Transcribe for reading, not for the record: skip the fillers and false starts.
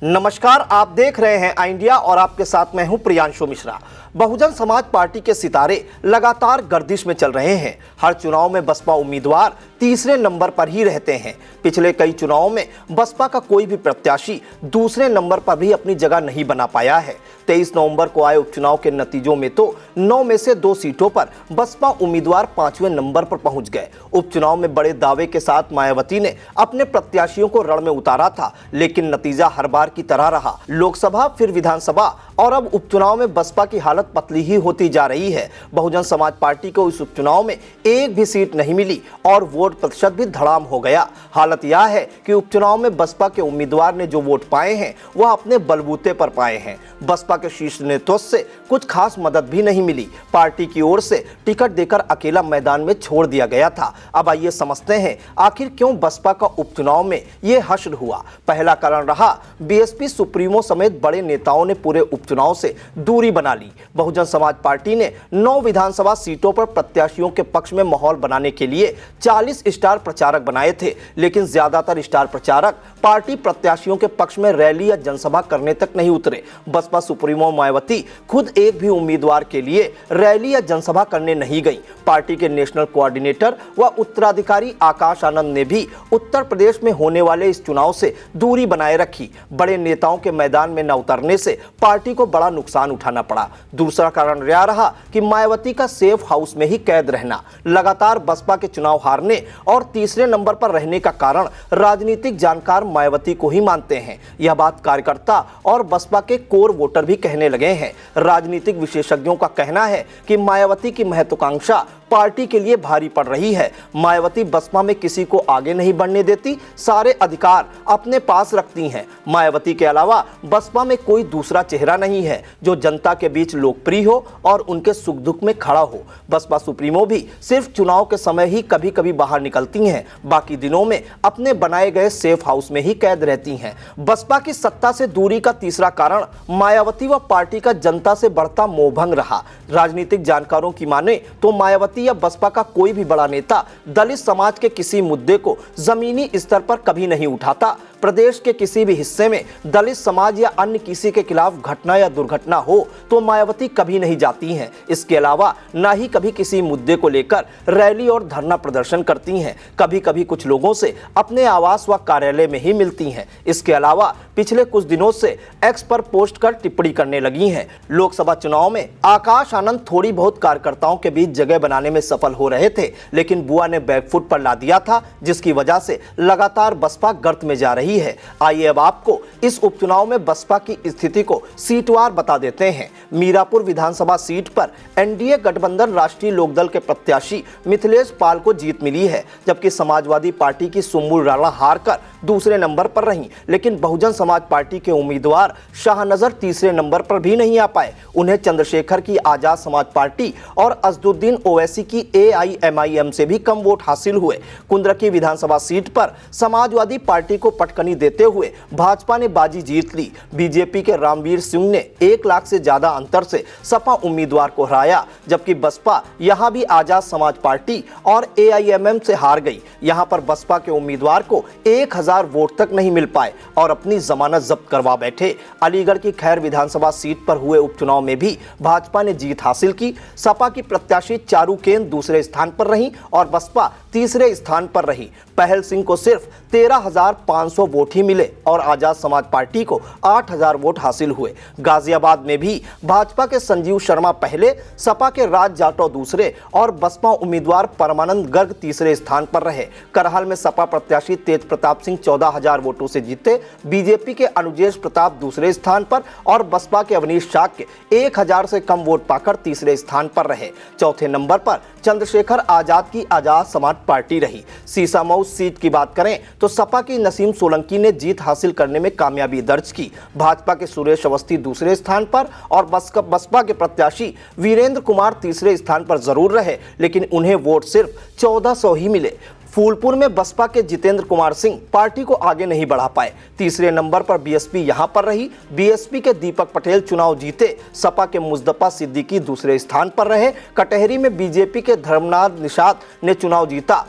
नमस्कार, आप देख रहे हैं आई इंडिया और आपके साथ मैं हूं प्रियांशु मिश्रा। बहुजन समाज पार्टी के सितारे लगातार गर्दिश में चल रहे हैं। हर चुनाव में बसपा उम्मीदवार तीसरे नंबर पर ही रहते हैं। पिछले कई चुनावों में बसपा का कोई भी प्रत्याशी दूसरे नंबर पर भी अपनी जगह नहीं बना पाया है। 23 नवंबर को आए उपचुनाव के नतीजों में तो 9 में से 2 सीटों पर बसपा उम्मीदवार 5वें नंबर पर पहुंच गए। उपचुनाव में बड़े दावे के साथ मायावती ने अपने प्रत्याशियों को रण में उतारा था, लेकिन नतीजा हर बार की तरह रहा। लोकसभा फिर विधानसभा और अब उपचुनाव में बसपा की हालत पतली ही होती जा रही है। बहुजन समाज पार्टी को इस उपचुनाव में एक भी सीट नहीं मिली और वोट प्रतिशत भी धड़ाम हो गया। हालत यह है कि उपचुनाव में बसपा के उम्मीदवार ने जो वोट पाए हैं वह अपने बलबूते पर पाए हैं। बसपा के शीर्ष नेतृत्व से कुछ खास मदद भी नहीं मिली। पार्टी की ओर से टिकट देकर अकेला मैदान में छोड़ दिया गया था। अब आइए समझते हैं आखिर क्यों बसपा का उपचुनाव में ये हश्र हुआ। पहला कारण रहा बीएसपी सुप्रीमो समेत बड़े नेताओं ने पूरे उपचुनाव से दूरी बना ली। बहुजन समाज पार्टी ने 9 विधानसभा सीटों पर प्रत्याशियों के पक्ष में माहौल बनाने के लिए 40 स्टार प्रचारक बनाए थे, लेकिन ज्यादातर स्टार प्रचारक पार्टी प्रत्याशियों के पक्ष में रैली या जनसभा करने तक नहीं उतरे। बसपा सुप्रीमो मायावती खुद एक भी उम्मीदवार के लिए रैली या जनसभा करने नहीं गई। पार्टी के नेशनल कोऑर्डिनेटर व उत्तराधिकारी आकाश आनंद ने भी उत्तर प्रदेश में होने वाले इस चुनाव से दूरी बनाए रखी। बड़े नेताओं के मैदान में न उतरने से पार्टी को बड़ा नुकसान उठाना पड़ा। दूसरा कारण यह रहा कि मायावती का सेफ हाउस में ही कैद रहना। लगातार बसपा के चुनाव हारने और तीसरे नंबर पर रहने का कारण राजनीतिक जानकार मायावती को ही मानते हैं। यह बात कार्यकर्ता और बसपा के कोर वोटर भी कहने लगे हैं। राजनीतिक विशेषज्ञों का कहना है कि मायावती की महत्वाकांक्षा पार्टी के लिए भारी पड़ रही है। मायावती बसपा में किसी को आगे नहीं बढ़ने देती, सारे अधिकार अपने पास रखती हैं। मायावती के अलावा बसपा में कोई दूसरा चेहरा नहीं है जो जनता के बीच लोकप्रिय हो और उनके सुख दुख में खड़ा हो। बसपा सुप्रीमो भी सिर्फ चुनाव के समय ही कभी कभी बाहर निकलती हैं, बाकी दिनों में अपने बनाए गए सेफ हाउस में ही कैद रहती हैं। बसपा की सत्ता से दूरी का तीसरा कारण मायावती व पार्टी का जनता से बढ़ता मोहभंग रहा। राजनीतिक जानकारों की माने तो मायावती या बसपा का कोई भी बड़ा नेता दलित समाज के किसी मुद्दे को जमीनी स्तर पर कभी नहीं उठाता। प्रदेश के किसी भी हिस्से में दलित समाज या अन्य किसी के खिलाफ घटना या दुर्घटना हो तो मायावती कभी नहीं जाती हैं। इसके अलावा ना ही कभी किसी मुद्दे को लेकर रैली और धरना प्रदर्शन करती हैं। कभी कभी कुछ लोगों से अपने आवास व कार्यालय में ही मिलती हैं। इसके अलावा पिछले कुछ दिनों से एक्स पर पोस्ट कर टिप्पणी करने लगी हैं। लोकसभा चुनाव में आकाश आनंद थोड़ी बहुत कार्यकर्ताओं के बीच जगह बनाने में सफल हो रहे थे, लेकिन बुआ ने बैकफुट पर ला दिया था, जिसकी वजह से लगातार बसपा गर्त में जा रही है। आइए अब आपको इस उपचुनाव में बसपा की स्थिति को सीटवार बता देते हैं। मीरापुर विधानसभा सीट पर एनडीए गठबंधन राष्ट्रीय लोकदल के प्रत्याशी मिथिलेश पाल को जीत मिली है, जबकि समाजवादी पार्टी की सुम्बुल राणा हारकर दूसरे नंबर पर रहीं। लेकिन बहुजन समाज पार्टी के उम्मीदवार शाहनजर तीसरे नंबर पर भी नहीं आ पाए। उन्हें चंद्रशेखर की आजाद समाज पार्टी और असदुद्दीन ओवैसी की एआईएमआईएम से भी कम वोट हासिल हुए। कुंद्रकी विधानसभा सीट पर समाजवादी पार्टी को पटकनी देते हुए भाजपा ने बाजी जीत ली। बीजेपी के रामवीर सिंह ने 1 लाख से ज्यादा अंतर से सपा उम्मीदवार को हराया, जबकि बसपा यहां भी आजाद समाज पार्टी और एआईएमएम से हार गई। यहां पर बसपा के उम्मीदवार को 1000 वोट तक नहीं मिल पाए और अपनी जमानत जब्त करवा बैठे। अलीगढ़ की खैर विधानसभा सीट पर हुए उपचुनाव में भी भाजपा ने जीत हासिल की। सपा की प्रत्याशी चारू केन दूसरे स्थान पर रही और बसपा तीसरे स्थान पर रही। पहल सिंह को सिर्फ 13,500 वोट ही मिले और आजाद समाज पार्टी को 8,000 वोट हासिल हुए। गाजियाबाद में भी भाजपा के संजीव शर्मा पहले, सपा के राज जाटव दूसरे और बसपा उम्मीदवार परमानंद गर्ग तीसरे स्थान पर रहे। करहाल में सपा प्रत्याशी तेज प्रताप सिंह 14,000 वोटों से जीते। बीजेपी के अनुजेश प्रताप दूसरे स्थान पर और बसपा के अवनीश शाक्य 1000 से कम वोट पाकर तीसरे स्थान पर रहे। चौथे नंबर पर चंद्रशेखर आजाद की आजाद समाज पार्टी रही। सीसामऊ सीट की बात करें तो सपा की नसीम सोलंकी ने जीत हासिल करने में कामयाबी दर्ज की। भाजपा के सुरेश अवस्थी दूसरे स्थान पर और बसपा के प्रत्याशी वीरेंद्र कुमार तीसरे स्थान पर जरूर रहे, लेकिन उन्हें वोट सिर्फ 1400 ही मिले। फूलपुर में बसपा के जितेंद्र कुमार सिंह पार्टी को आगे नहीं बढ़ा पाए। तीसरे नंबर पर बीएसपी यहां पर रही। बीएसपी के दीपक पटेल चुनाव जीते। सपा के मुस्तफा सिद्दीकी दूसरे स्थान पर रहे। कटहरी में बीजेपी के धर्मनाथ निषाद ने चुनाव जीता।